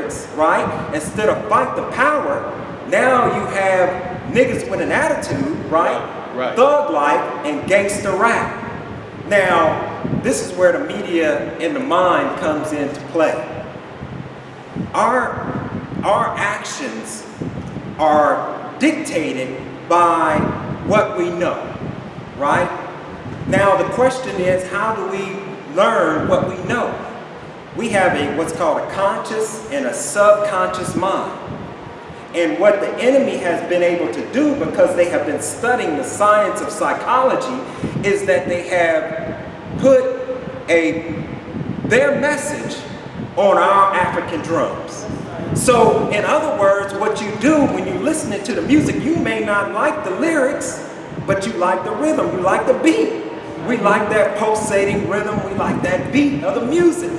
lyrics, right? Instead of fight the power, now you have niggas with an attitude, right? Right. Thug life and gangster rap. Now, this is where the media and the mind comes into play. Our actions are dictated by what we know, right? Now the question is, how do we learn what we know? We have what's called a conscious and a subconscious mind. And what the enemy has been able to do, because they have been studying the science of psychology, is that they have put their message on our African drums. So, in other words, what you do when you're listening to the music, you may not like the lyrics, but you like the rhythm, you like the beat. We like that pulsating rhythm, we like that beat of the music.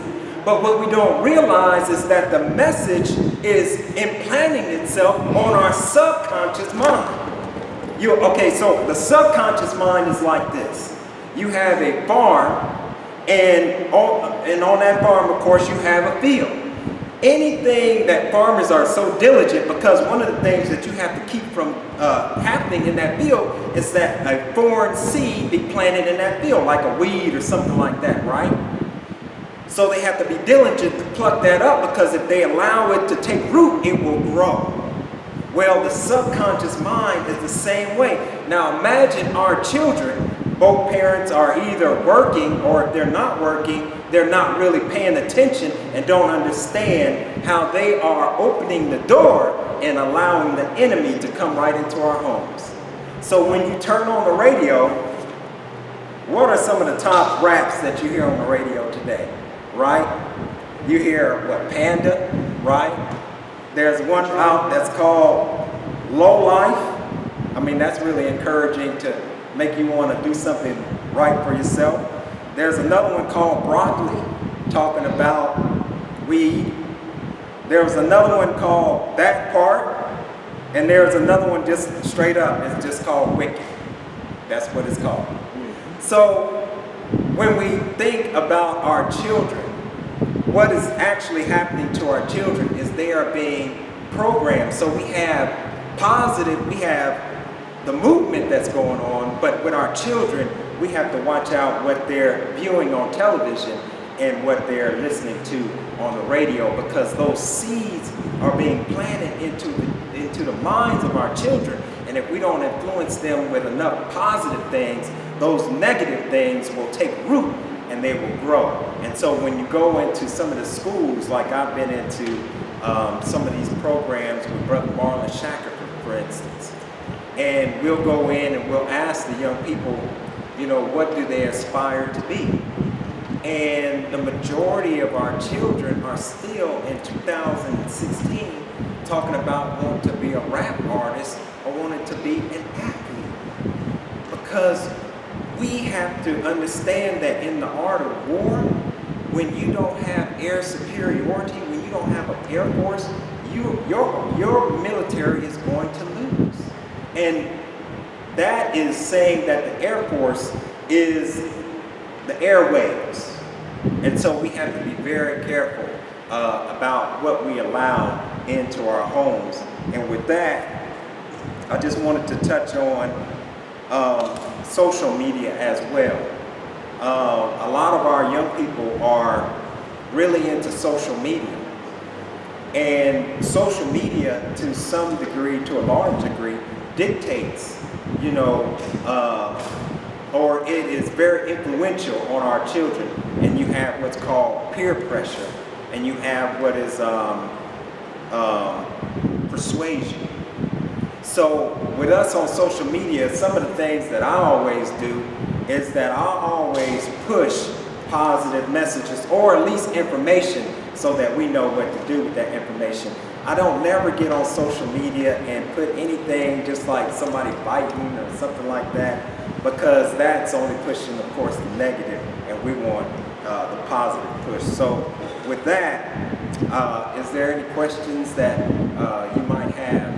But what we don't realize is that the message is implanting itself on our subconscious mind. Okay, so the subconscious mind is like this. You have a farm, and on that farm, of course, you have a field. Anything that farmers are so diligent, because one of the things that you have to keep from happening in that field is that a foreign seed be planted in that field, like a weed or something like that, right? So they have to be diligent to pluck that up, because if they allow it to take root, it will grow. Well, the subconscious mind is the same way. Now imagine our children, both parents are either working, or if they're not working, they're not really paying attention and don't understand how they are opening the door and allowing the enemy to come right into our homes. So when you turn on the radio, what are some of the top raps that you hear on the radio today? Right? You hear what, Panda, right? There's one out that's called Low Life. I mean, that's really encouraging to make you want to do something right for yourself. There's another one called Broccoli, talking about weed. There's another one called That Part. And there's another one just straight up, it's just called Wicked. That's what it's called. So when we think about our children, what is actually happening to our children is they are being programmed. So we have we have the movement that's going on, but with our children, we have to watch out what they're viewing on television and what they're listening to on the radio, because those seeds are being planted into the minds of our children. And if we don't influence them with enough positive things, those negative things will take root and they will grow. And so when you go into some of the schools, like I've been into some of these programs with Brother Marlon Shackelford, for instance, and we'll go in and we'll ask the young people, you know, what do they aspire to be? And the majority of our children are still in 2016 talking about wanting to be a rap artist or wanting to be an athlete. Because we have to understand that in the art of war, when you don't have air superiority, when you don't have an air force, your military is going to lose. And that is saying that the Air Force is the airwaves. And so we have to be very careful about what we allow into our homes. And with that, I just wanted to touch on social media as well. A lot of our young people are really into social media. And social media, to some degree, to a large degree, dictates, you know, or it is very influential on our children. And you have what's called peer pressure, and you have what is persuasion. So with us on social media, some of the things that I always do is that I always push positive messages, or at least information, so that we know what to do with that information. I don't never get on social media and put anything just like somebody fighting or something like that, because that's only pushing, of course, the negative, and we want the positive push. So with that, is there any questions that you might have?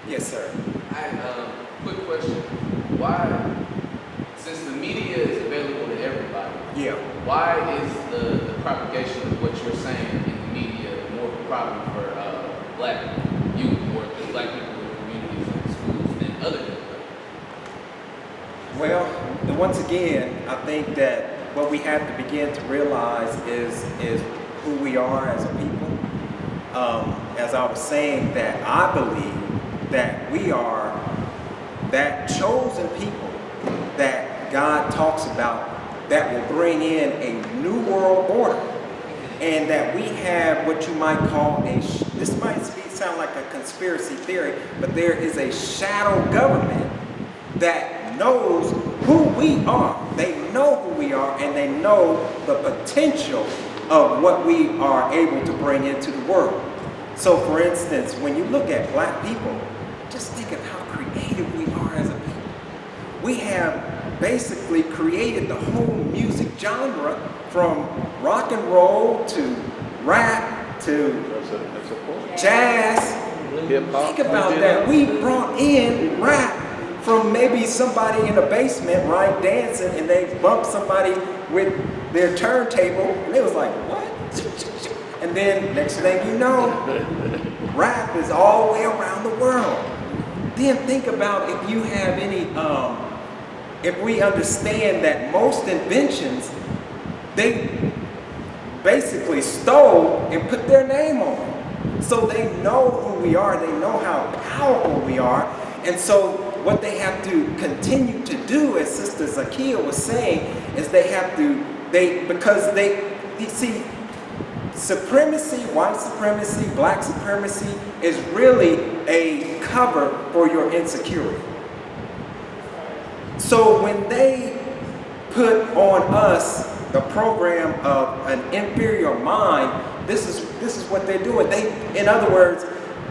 Yes, sir. I have a quick question. Why, since the media is available to everybody, Yeah. why is the propagation of what you're saying in the media more problem for black youth or the black people in communities and schools than other people? Well, once again, I think that what we have to begin to realize is who we are as a people. As I was saying, that I believe that we are that chosen people that God talks about that will bring in a new world order, and that we have what you might call this might sound like a conspiracy theory, but there is a shadow government that knows who we are. They know who we are, and they know the potential of what we are able to bring into the world. So for instance, when you look at black people, just think of how creative we are as a people. We have basically created the whole music genre, from rock and roll to rap to jazz. Think about that. We brought in rap from maybe somebody in the basement, right, dancing, and they bumped somebody with their turntable, and it was like, what? And then next thing you know, rap is all the way around the world. Then think about if you have any, if we understand that most inventions, they basically stole and put their name on it. So they know who we are, they know how powerful we are, and so what they have to continue to do, as Sister Zakia was saying, is because you see, supremacy, white supremacy, black supremacy is really a cover for your insecurity. So when they put on us the program of an inferior mind, this is what they're doing. In other words,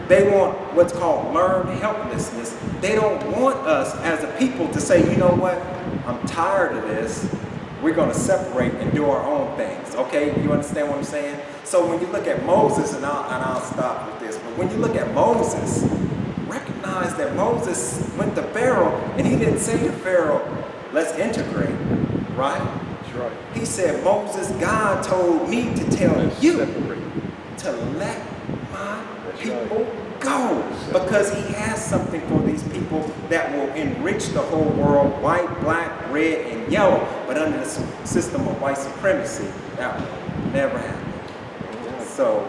they want what's called learned helplessness. They don't want us as a people to say, you know what, I'm tired of this. We're going to separate and do our own things. Okay, you understand what I'm saying? So when you look at Moses, and I'll stop with this, but when you look at Moses, recognize that Moses went to Pharaoh, and he didn't say to Pharaoh, let's integrate, right? That's right. He said, Moses, God told me to tell you to let my people go, because he has something for these people that will enrich the whole world, white, black, red, and yellow, but under the system of white supremacy, that will never happen. So,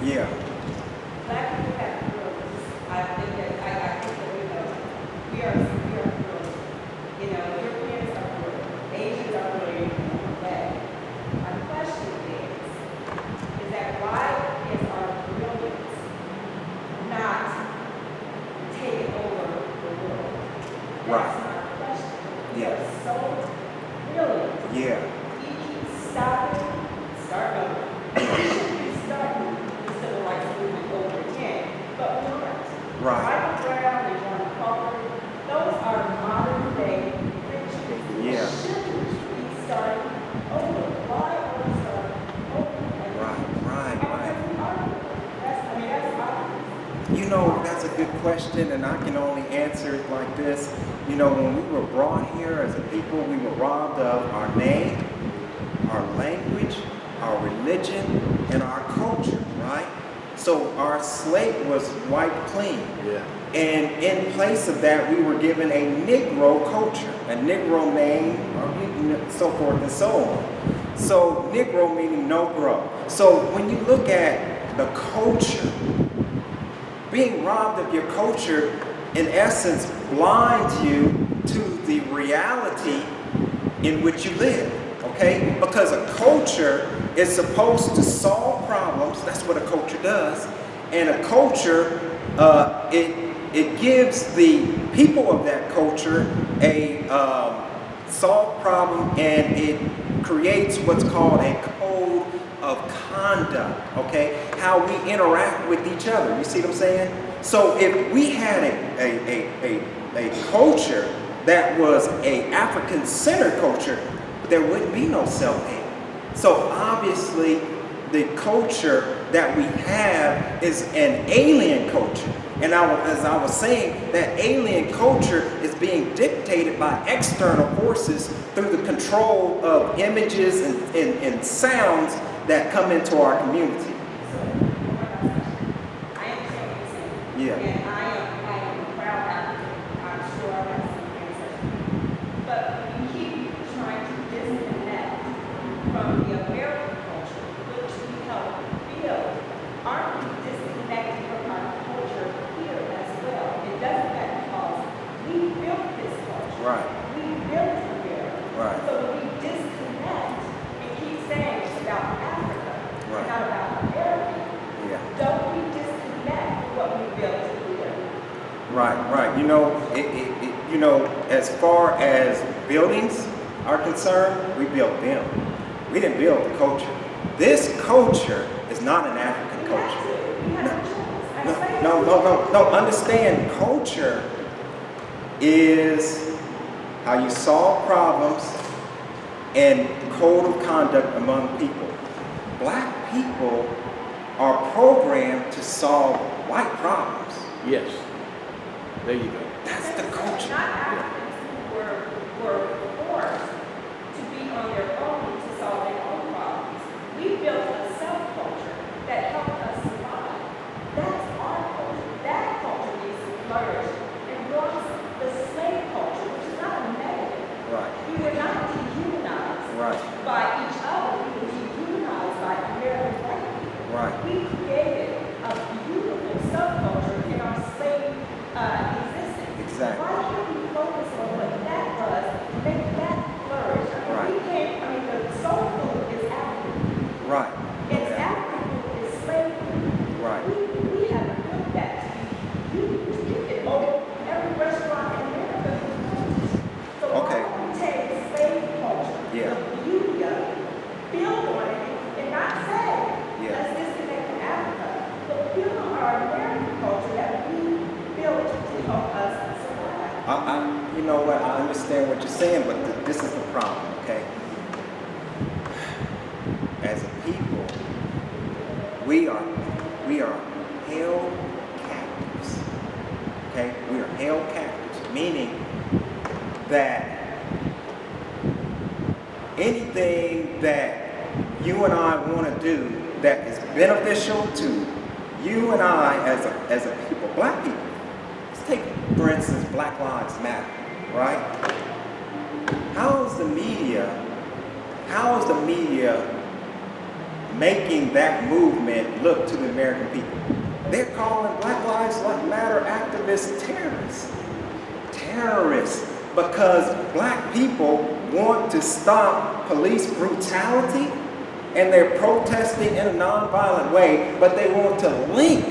yeah. Black people have rules. I think that we know. We are rules. You know, Europeans are rules. Asians are rules. My question is that why is our brilliance not taking over the world? Right. That's my question. Yeah. We're so brilliant. Yeah. We keep starting over. We keep starting the civil rights movement over again, but we're not. Right. Michael Brown and John Crawford, those are modern day pictures. Yeah. We should be starting over. Why are we starting over? Right. That's obvious. You know, that's a good question, and I can only answer it like this. You know, when we were brought here as a people, we were robbed of our name, our language, our religion, and our culture, right? So our slate was wiped clean. Yeah. And in place of that, we were given a Negro culture, a Negro name, so forth and so on. So Negro meaning no grow. So when you look at the culture, being robbed of your culture, in essence, blinds you to the reality in which you live, okay? Because a culture is supposed to solve problems. That's what a culture does. And a culture, it gives the people of that culture a solved problem, and it creates what's called a code of conduct, okay? How we interact with each other. You see what I'm saying? So if we had a culture that was a African-centered culture, there wouldn't be no self-hate. So obviously, the culture that we have is an alien culture. And as I was saying, that alien culture is being dictated by external forces through the control of images and sounds that come into our community. I understand what you're saying. Yeah. And I am a proud African. I'm sure I have some ancestry. But we keep trying to disconnect from the American culture, which we help build. Aren't we disconnected from our culture here as well? It doesn't matter because we built this culture. Right. We built it here. Right. So when we disconnect and keep saying it's about Africa, Right. not about America, Yeah. don't we disconnect what we built here? Right. You know, as far as buildings are concerned, we built them. We didn't build the culture. This culture is not an African We have culture. to. We have no choice. No. Understand, culture is how you solve problems and code of conduct among people. Black people are programmed to solve white problems. Yes. There you go. That's the culture. Not Africans who were forced to be on their own to solve their own problems. We built a self-culture that helped us survive. That's our culture. That culture needs to flourish and brought the slave culture, which is not a negative. Right. We were not dehumanized Right. by each other. We were dehumanized by American white people. Right. We created a beautiful subculture in our slave existence. Exactly. Why can't we focus on what that was, make that flourish? Right. The soul food is African. Right. It's African food, it's slave food. Right. We haven't built that to be used. You can open every restaurant in America. So Okay. why don't we take slave culture, Yeah. the beauty of it, build on it, and not say, Yeah. let's disconnect from Africa, but build on our American culture that we built to help us survive. You know what? I understand what you're saying, but this is the problem, okay? As a people, we are held captives. Okay? We are held captives, meaning that anything that you and I want to do that is beneficial to you and I as a people, black people. Let's take, for instance, Black Lives Matter, right? How is the media making that movement look to the American people? They're calling Black Lives Matter activists terrorists. Terrorists, because black people want to stop police brutality and they're protesting in a nonviolent way, but they want to link,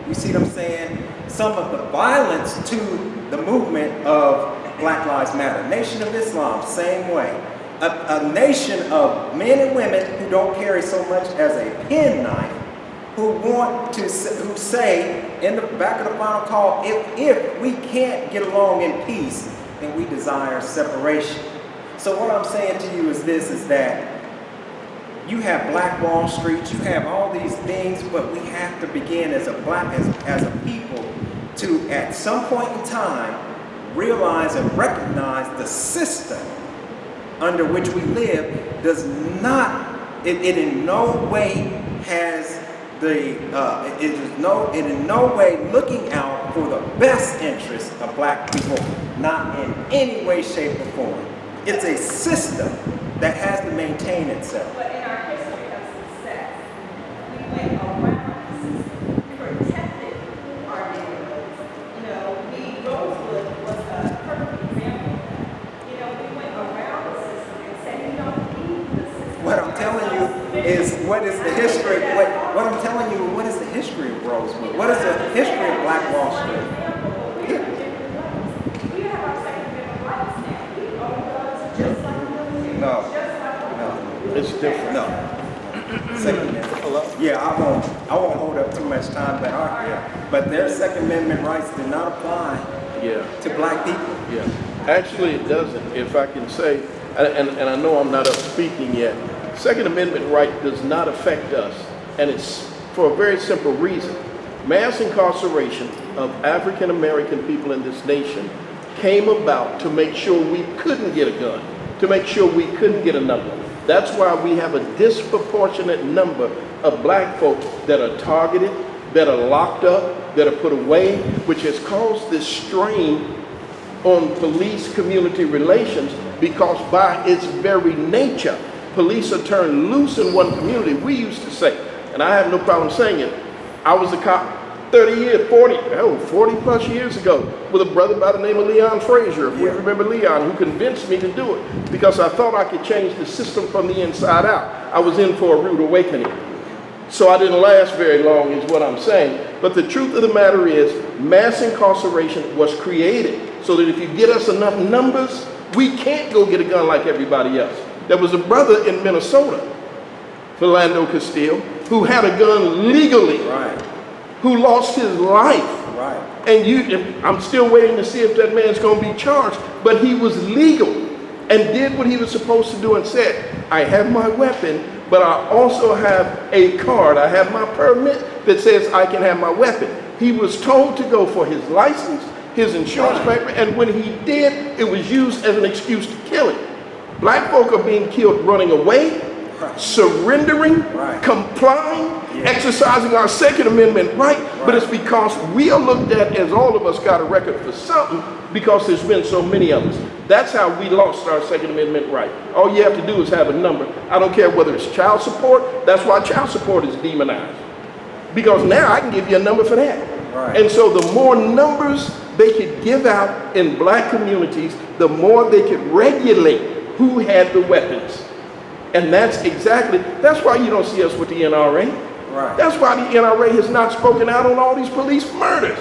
you see what I'm saying, some of the violence to the movement of Black Lives Matter. Nation of Islam, same way. A nation of men and women who don't carry so much as a penknife, who say in the back of the final call, if we can't get along in peace, then we desire separation. So what I'm saying to you is this, is that you have Black Wall Street, you have all these things, but we have to begin as a people to, at some point in time, realize and recognize the system under which we live does not, it in no way has it in no way looking out for the best interest of black people, not in any way, shape, or form. It's a system that has to maintain itself. But in our history of success, we went around the system, protected our neighborhoods. Rosewood was a perfect example of that. We went around the system and said, we don't need the system. What I'm telling you is what is the history, what I'm telling you, what is the history of Rosewood? What is the history of Black Wall Street? We have our Second Amendment rights now. We own guns just like the military. No. Just like No. It's different. No. Second Amendment. Yeah, I won't hold up too much time, but their Second Amendment rights do not apply to black people. Yeah. Actually, it doesn't. If I can say, and I know I'm not up speaking yet, Second Amendment right does not affect us, and it's for a very simple reason. Mass incarceration of African American people in this nation came about to make sure we couldn't get a gun, to make sure we couldn't get a number. That's why we have a disproportionate number of black folks that are targeted, that are locked up, that are put away, which has caused this strain on police-community relations, because by its very nature, police are turned loose in one community. We used to say, and I have no problem saying it, I was a cop 40 plus years ago with a brother by the name of Leon Frazier, if we remember Leon, who convinced me to do it because I thought I could change the system from the inside out. I was in for a rude awakening. So I didn't last very long is what I'm saying. But the truth of the matter is, mass incarceration was created so that if you get us enough numbers, we can't go get a gun like everybody else. There was a brother in Minnesota, Philando Castile, who had a gun legally, who lost his life. And I'm still waiting to see if that man's going to be charged, but he was legal and did what he was supposed to do and said, I have my weapon, but I also have a card. I have my permit that says I can have my weapon. He was told to go for his license, his insurance paper, and when he did, it was used as an excuse to kill him. Black folk are being killed running away, surrendering, complying, exercising our Second Amendment right, but it's because we are looked at as all of us got a record for something because there's been so many of us. That's how we lost our Second Amendment right. All you have to do is have a number. I don't care whether it's child support. That's why child support is demonized. Because now I can give you a number for that. And so the more numbers they could give out in black communities, the more they could regulate who had the weapons. And that's why you don't see us with the NRA. That's why the NRA has not spoken out on all these police murders.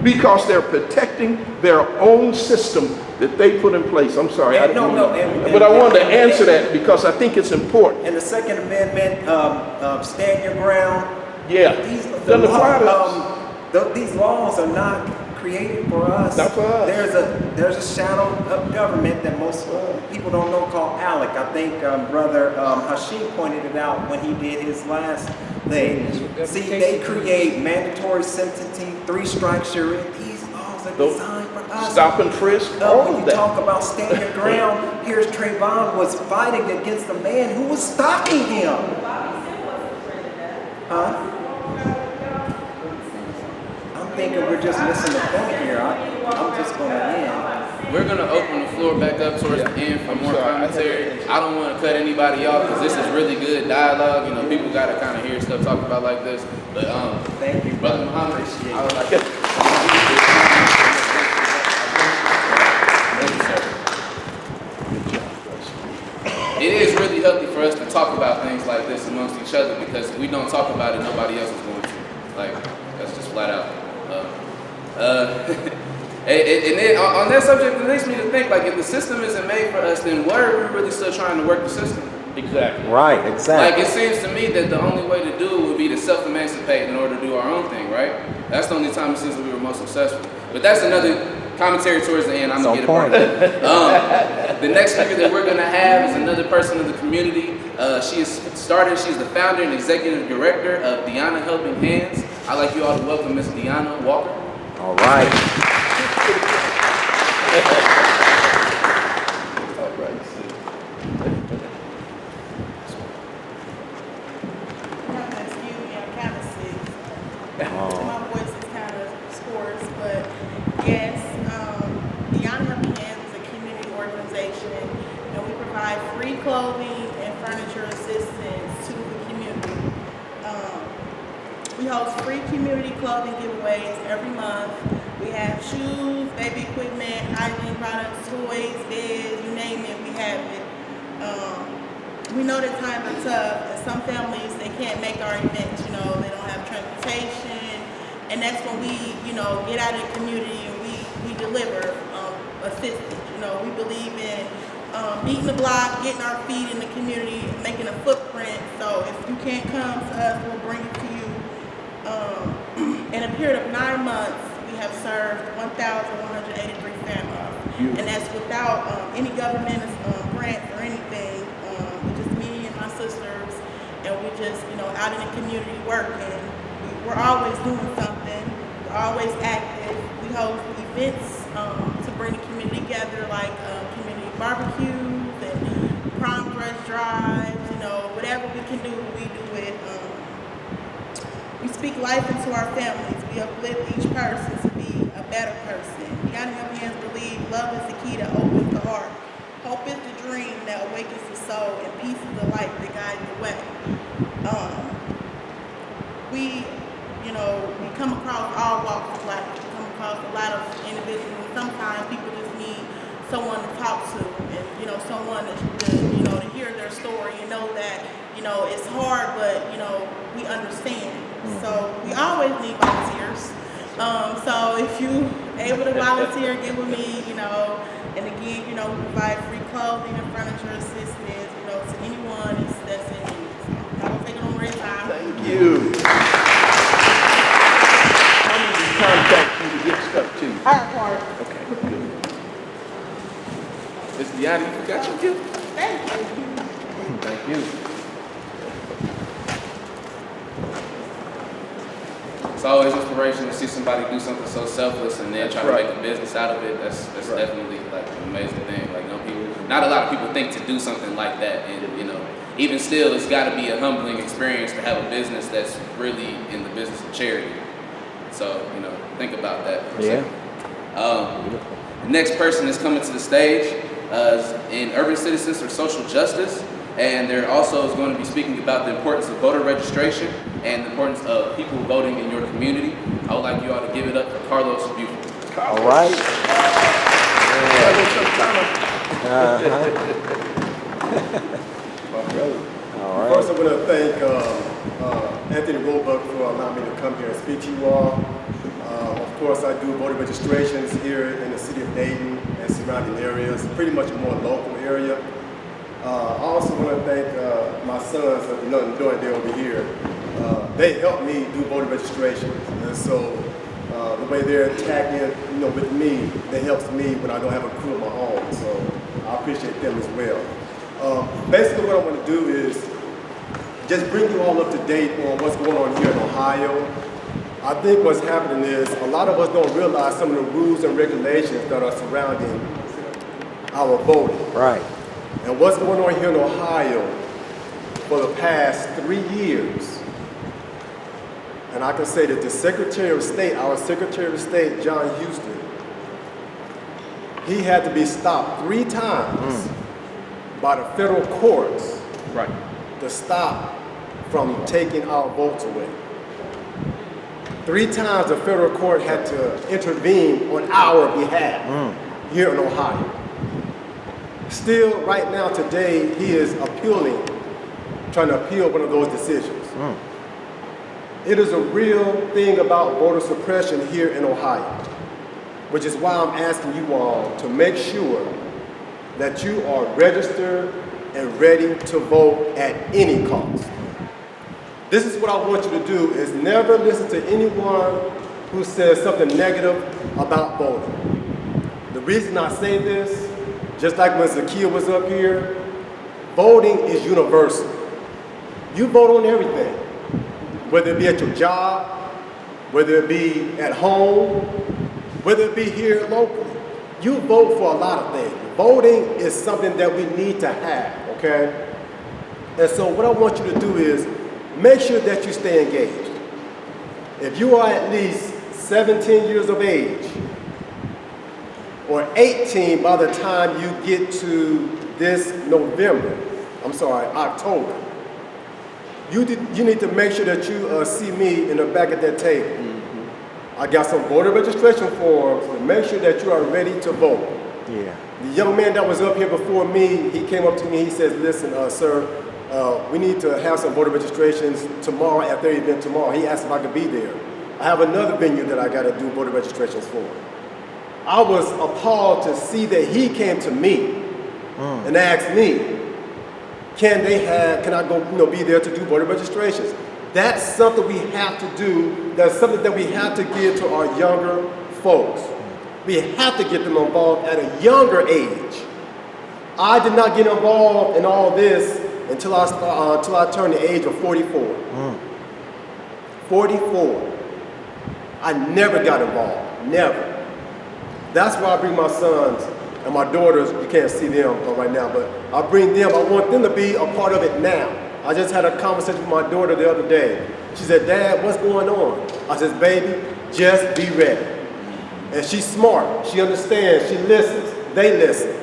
Because they're protecting their own system that they put in place. I'm sorry. But I wanted to answer that because I think it's important. And the Second Amendment, stand your ground. These laws are not created for us. Not for us. There's a shadow of government that most people don't know called ALEC. I think Brother Hashim pointed it out when he did his last thing. See, they create mandatory sentencing, 3 strikes you're in. These laws are designed for us. Stop and frisk, all when of you that. talk about stand your ground, here's Trayvon was fighting against a man who was stopping him. I'm thinking we're just missing the point here. I'm just going to end. We're going to open the floor back up towards the end for more commentary. I don't want to cut anybody off because this is really good dialogue. You know, people got to kind of hear stuff talked about like this. But thank you, Brother Muhammad, I would like to. It is really healthy for us to talk about things like this amongst each other because if we don't talk about it, nobody else is going to. Like, that's just flat out. And then on that subject, it makes me to think, like, if the system isn't made for us, then why are we really still trying to work the system? Exactly. Right, exactly. Like, it seems to me that the only way to do it would be to self-emancipate in order to do our own thing, right? That's the only time it seems that we were most successful. But that's another commentary towards the end. I'm going to get a part of it. The next speaker that we're going to have is another person in the community. She's the founder and executive director of Deanna Helping Hands. I'd like you all to welcome Miss Deanna Walker. All right. Excuse me, I'm kind of sick. My voice is kind of scorched, but yes, Beyond Helping Hands is a community organization, and we provide free clothing and furniture assistance to the community. We host free community clothing giveaways every month. We have shoes, baby equipment, hygiene products, toys, beds, you name it, we have it. We know that times are tough, and some families, they can't make our events, you know, they don't have transportation, and that's when we, you know, get out of the community and we deliver assistance. You know, we believe in beating the block, getting our feet in the community, making a footprint. So if you can't come to us, we'll bring it to you. In a period of 9 months, we have served 1,183 families, and that's without any government grants or anything. Just me and my sisters, and we just, you know, out in the community working. We're always doing something. We're always active. We host events to bring the community together, like community barbecues and prom dress drives. You know, whatever we can do, we do it. We speak life into our families. We uplift each person to be a better person. Beyond Help Hands believe love is the key that opens the heart. Hope is the dream that awakens the soul, and peace is the light that guides the way. We come across all walks of life. We come across a lot of individuals, and sometimes people just need someone to talk to, and someone to hear their story and know that it's hard, but we understand. So we always need volunteers. So if you able to volunteer, get with me, and again, we provide free clothing and furniture assistance, to anyone that's in need. So I won't take it on more time. Thank you. How do we contact you to get stuff to you? All right, Mark. Okay, good. Ms. Deanna, you forgot your gift? Thank you. Thank you. It's always inspirational to see somebody do something so selfless and then try to make a business out of it. That's definitely like an amazing thing. Like not a lot of people think to do something like that, and even still, it's got to be a humbling experience to have a business that's really in the business of charity. So think about that for a second. The next person that's coming to the stage is in Urban Citizens for Social Justice. And there also is going to be speaking about the importance of voter registration and the importance of people voting in your community. I would like you all to give it up for Carlos Buford. All right. All right. First, I want to thank Anthony Roebuck for allowing me to come here and speak to you all. Of course, I do voter registrations here in the city of Dayton and surrounding areas, pretty much a more local area. I also want to thank my sons of Nothing Doing Day over here. They help me do voter registrations, and so the way they're attacking, with me, that helps me when I don't have a crew of my own. So I appreciate them as well. Basically, what I want to do is just bring you all up to date on what's going on here in Ohio. I think what's happening is a lot of us don't realize some of the rules and regulations that are surrounding our voting. Right. And what's going on here in Ohio for the past 3 years. And I can say that the Secretary of State, our Secretary of State, John Houston, he had to be stopped 3 times by the federal courts to stop from taking our votes away. 3 times the federal court had to intervene on our behalf here in Ohio. Still, right now, today, he is trying to appeal one of those decisions. It is a real thing about voter suppression here in Ohio, which is why I'm asking you all to make sure that you are registered and ready to vote at any cost. This is what I want you to do, is never listen to anyone who says something negative about voting. The reason I say this, just like when Zakiya was up here, voting is universal. You vote on everything, whether it be at your job, whether it be at home, whether it be here locally. You vote for a lot of things. Voting is something that we need to have, okay? And so what I want you to do is make sure that you stay engaged. If you are at least 17 years of age, or 18 by the time you get to this October, you need to make sure that you see me in the back of that table. I got some voter registration forms to make sure that you are ready to vote. Yeah. The young man that was up here before me, he came up to me, he says, listen, sir, we need to have some voter registrations tomorrow at their event tomorrow. He asked if I could be there. I have another venue that I got to do voter registrations for. I was appalled to see that he came to me and asked me, can I go, be there to do voter registrations? That's something we have to do. That's something that we have to give to our younger folks. We have to get them involved at a younger age. I did not get involved in all this until I turned the age of 44. 44. I never got involved, never. That's why I bring my sons and my daughters, you can't see them right now, but I bring them, I want them to be a part of it now. I just had a conversation with my daughter the other day. She said, Dad, what's going on? I said, baby, just be ready. And she's smart, she understands, she listens, they listen.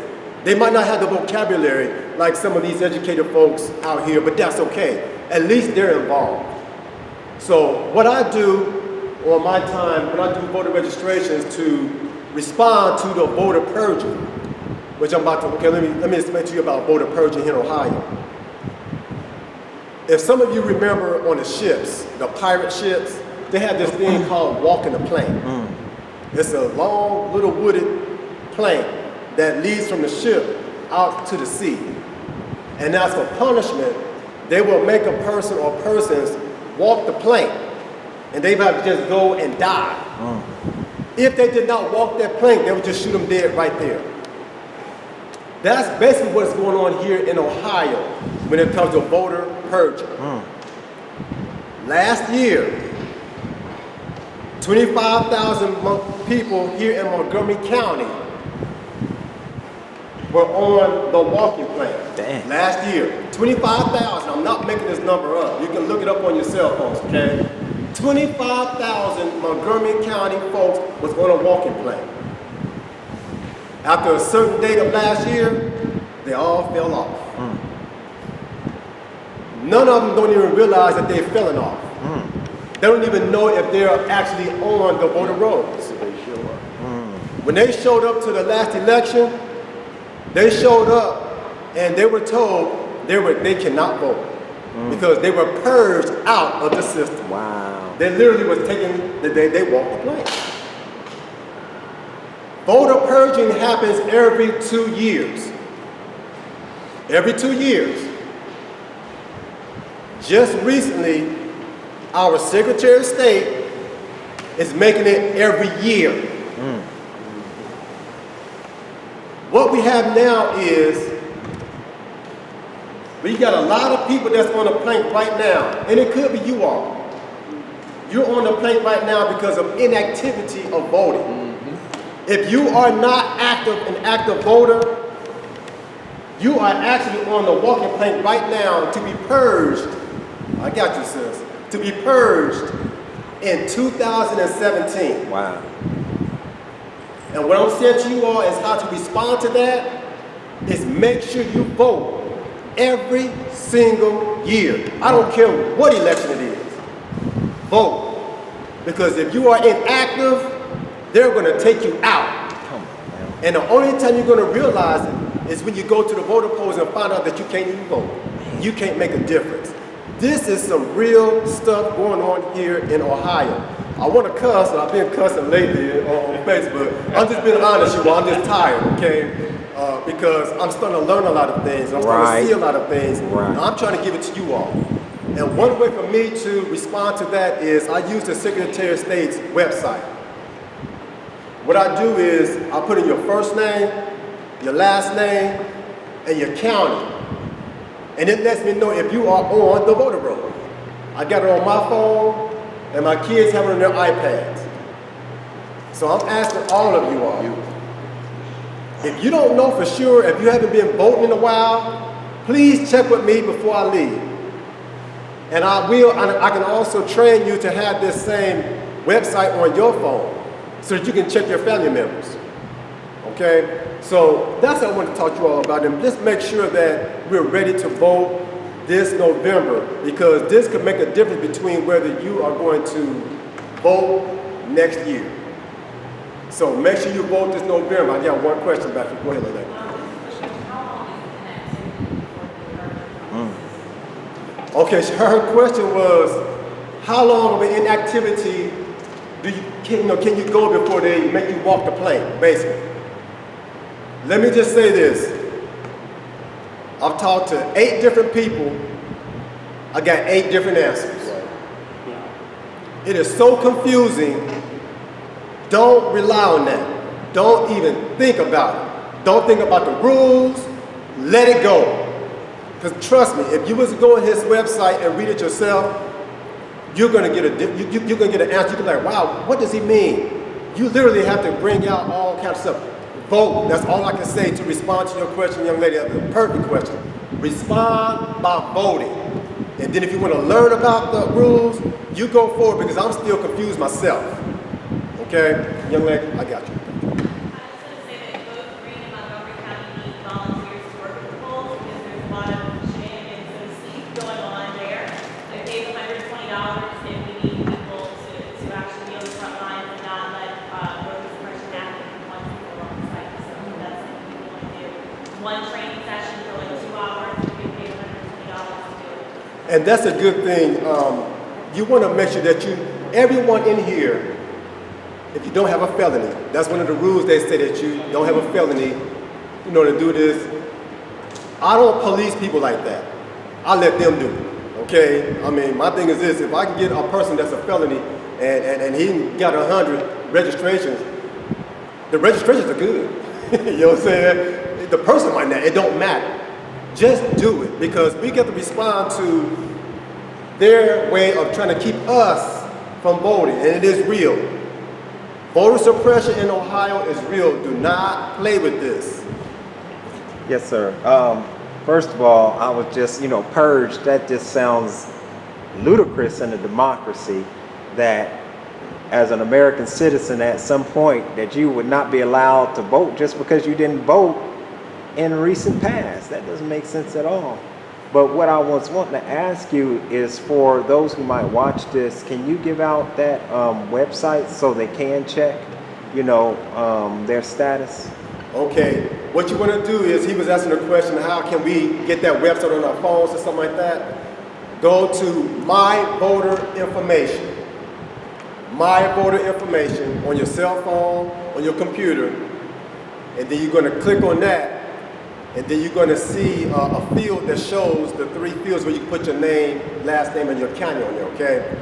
They might not have the vocabulary like some of these educated folks out here, but that's okay. At least they're involved. So what I do on my time, when I do voter registrations, to respond to the voter purging, which I'm about to, okay, let me explain to you about voter purging here in Ohio. If some of you remember on the ships, the pirate ships, they had this thing called walking the plank. It's a long little wooded plank that leads from the ship out to the sea. And as for punishment, they will make a person or persons walk the plank, and they might just go and die. If they did not walk that plank, they would just shoot them dead right there. That's basically what's going on here in Ohio when it comes to voter purging. Last year, 25,000 people here in Montgomery County were on the walking plank. Damn. Last year, 25,000. I'm not making this number up. You can look it up on your cell phones, okay? 25,000 Montgomery County folks was on a walking plank. After a certain date of last year, they all fell off. None of them don't even realize that they're falling off. They don't even know if they're actually on the voter rolls. When they showed up to the last election, they showed up and they were told they cannot vote because they were purged out of the system. Wow. They literally was taking they walked the plank. Voter purging happens every 2 years. Every 2 years. Just recently, our Secretary of State is making it every year. What we have now is, we got a lot of people that's on the plank right now, and it could be you all. You're on the plank right now because of inactivity of voting. If you are not an active voter, you are actually on the walking plank right now to be purged. I got you, sis. To be purged in 2017. Wow. And what I'm saying to you all is how to respond to that is make sure you vote every single year. I don't care what election it is. Vote. Because if you are inactive, they're going to take you out. And the only time you're going to realize it is when you go to the voter polls and find out that you can't even vote. You can't make a difference. This is some real stuff going on here in Ohio. I want to cuss, and I've been cussing lately on Facebook. I'm just being honest with you, I'm just tired, okay? Because I'm starting to learn a lot of things. I'm starting to see a lot of things. And I'm trying to give it to you all. And one way for me to respond to that is I use the Secretary of State's website. What I do is I put in your first name, your last name, and your county. And it lets me know if you are on the voter roll. I got it on my phone, and my kids have it on their iPads. So I'm asking all of you all. If you don't know for sure, if you haven't been voting in a while, please check with me before I leave. And I can also train you to have this same website on your phone so that you can check your family members. Okay? So that's what I want to talk to you all about. And just make sure that we're ready to vote this November, because this could make a difference between whether you are going to vote next year. So make sure you vote this November. I got one question back here. Go ahead, Lele. Okay, so her question was, how long of an inactivity can you go before they make you walk the plank, basically? Let me just say this. I've talked to 8 different people. I got 8 different answers. It is so confusing. Don't rely on that. Don't even think about it. Don't think about the rules. Let it go. Because trust me, if you was to go on his website and read it yourself, you're gonna get you're gonna get an answer. You're like, wow, what does he mean? You literally have to bring out all kinds of stuff. Vote. That's all I can say to respond to your question, young lady. That's a perfect question. Respond by voting. And then if you want to learn about the rules, you go forward because I'm still confused myself. Okay, young lady, I got you. I was going to say that both Greene and Montgomery County need volunteers to work with the polls because there's a lot of shenanigans, so to speak, going on there. I paid $120 and we need people to actually be on the front lines and not let voter suppression happen once people are on the site. So that's something we want to do. One training session for like 2 hours, and we pay $120 to do it. And that's a good thing. You want to make sure that everyone in here, if you don't have a felony, that's one of the rules they say that you don't have a felony, to do this. I don't police people like that. I let them do it, okay? I mean, my thing is this, if I can get a person that's a felony and he got 100 registrations, the registrations are good. You know what I'm saying? The person might not, it don't matter. Just do it because we get to respond to their way of trying to keep us from voting, and it is real. Voter suppression in Ohio is real. Do not play with this. Yes, sir. First of all, I was just, purged. That just sounds ludicrous in a democracy that as an American citizen at some point that you would not be allowed to vote just because you didn't vote in recent past. That doesn't make sense at all. But what I was wanting to ask you is for those who might watch this, can you give out that website so they can check, their status? Okay, what you want to do is, he was asking a question, how can we get that website on our phones or something like that? Go to My Voter Information. My Voter Information on your cell phone, on your computer, and then you're going to click on that. And then you're going to see a field that shows the 3 fields where you can put your name, last name, and your county on there, okay?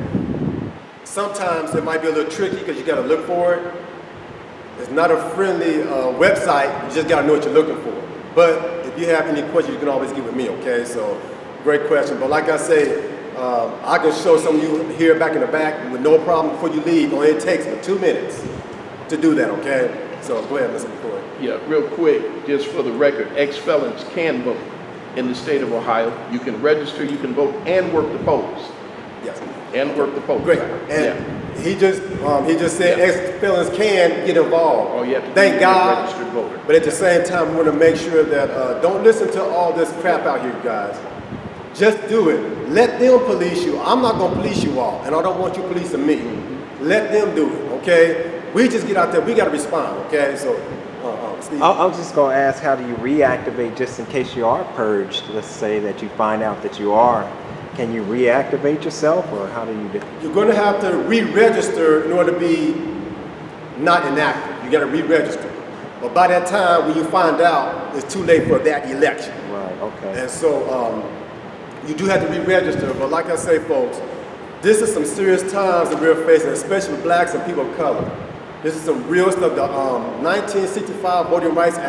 Sometimes it might be a little tricky because you got to look for it. It's not a friendly website. You just got to know what you're looking for. But if you have any questions, you can always get with me, okay? So, great question. But like I say, I can show some of you here back in the back with no problem before you leave. Only it takes me 2 minutes to do that, okay? So go ahead, Mr. McCoy. Yeah, real quick, just for the record, ex-felons can vote in the state of Ohio. You can register, you can vote, and work the polls. Yes. And work the polls. Great. And he just said Yeah. ex-felons can get involved. Oh, you have to Thank be a God. registered voter. But at the same time, we want to make sure that don't listen to all this crap out here, guys. Just do it. Let them police you. I'm not going to police you all, and I don't want you policing me. Let them do it, okay? We just get out there. We got to respond, okay? So, Steve. I was just going to ask, how do you reactivate just in case you are purged? Let's say that you find out that you are. Can you reactivate yourself, or how do you do? You're going to have to re-register in order to be not inactive. You got to re-register. But by that time, when you find out, it's too late for that election. Right, okay. And so you do have to re-register. But like I say, folks, this is some serious times that we're facing, especially with blacks and people of color. This is some real stuff. The 1965 Voting Rights Act